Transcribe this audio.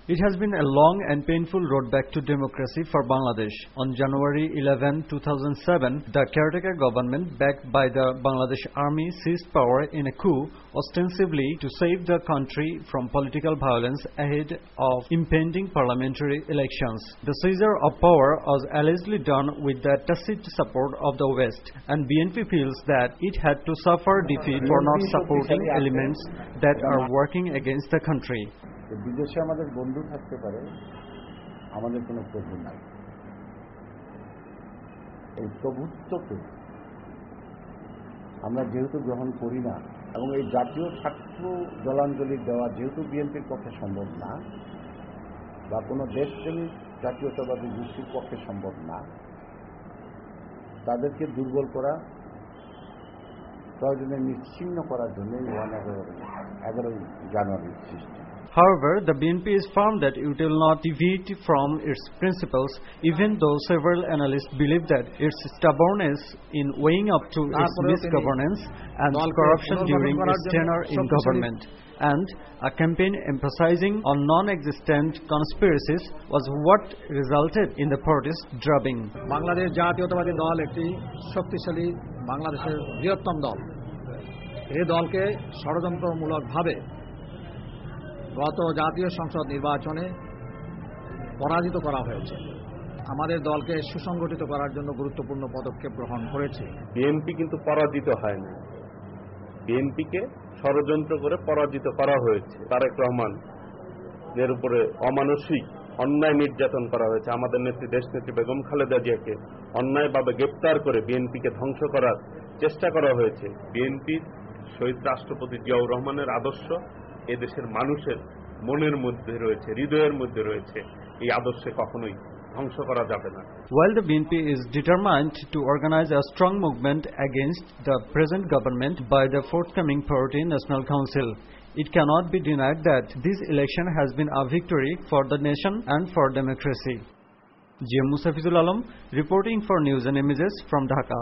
It has been a long and painful road back to democracy for Bangladesh. On January 11, 2007, the caretaker government, backed by the Bangladesh Army, seized power in a coup, ostensibly to save the country from political violence ahead of impending parliamentary elections. The seizure of power was allegedly done with the tacit support of the West, and BNP feels that it had to suffer defeat for not supporting elements that are working against the country. বিদেশে আমাদের বন্ধু থাকতে পারে, আমাদের কোনো প্রভু নাই। এই প্রভুত্বকে আমরা যেহেতু গ্রহণ করি না, এবং এই জাতীয় স্বার্থ জলাঞ্জলি দেওয়া যেহেতু বিএনপির পক্ষে সম্ভব না, বা কোনো দেশপ্রেমিক জাতীয়তাবাদী গোষ্ঠীর পক্ষে সম্ভব না, তাদেরকে দুর্বল করা, প্রয়োজনে নিশ্চিহ্ন করার জন্য 11 জানুয়ারির সৃষ্টি। However, the BNP is firm that it will not deviate from its principles, even though several analysts believe that its stubbornness in weighing up to its misgovernance and corruption during its tenure in government, and a campaign emphasizing on non-existent conspiracies was what resulted in the party's drubbing. Bangladesh জাতীয়তাবাদী দল একটি শক্তিশালী বাংলাদেশের বৃহত্তম দল। এই দলকে ষড়যন্ত্রমূলকভাবে গত জাতীয় সংসদ নির্বাচনে পরাজিত করা হয়েছে। আমাদের দলকে সুসংগঠিত করার জন্য গুরুত্বপূর্ণ পদক্ষেপ গ্রহণ করেছে। বিএনপি কিন্তু পরাজিত হয় না, বিএনপিকে ষড়যন্ত্র করে পরাজিত করা হয়েছে। তারেক রহমান এর উপরে অমানসিক অন্যায় নির্যাতন করা হয়েছে। আমাদের নেত্রী দেশনেত্রী বেগম খালেদা জিয়াকে অন্যায়ভাবে গ্রেপ্তার করে বিএনপিকে ধ্বংস করার চেষ্টা করা হয়েছে। বিএনপির শহীদ রাষ্ট্রপতি জিয়াউর রহমানের আদর্শ এদেশের মানুষের মনের মধ্যে রয়েছে, হৃদয়ের মধ্যে রয়েছে। এই আদর্শে কখনোই ধ্বংস করা যাবে না। While the BNP is determined to organize a strong movement against the present government by the forthcoming Party National Council, it cannot be denied that this election has been a victory for the nation and for democracy. J. Musafizul Alam reporting for News and Images from Dhaka.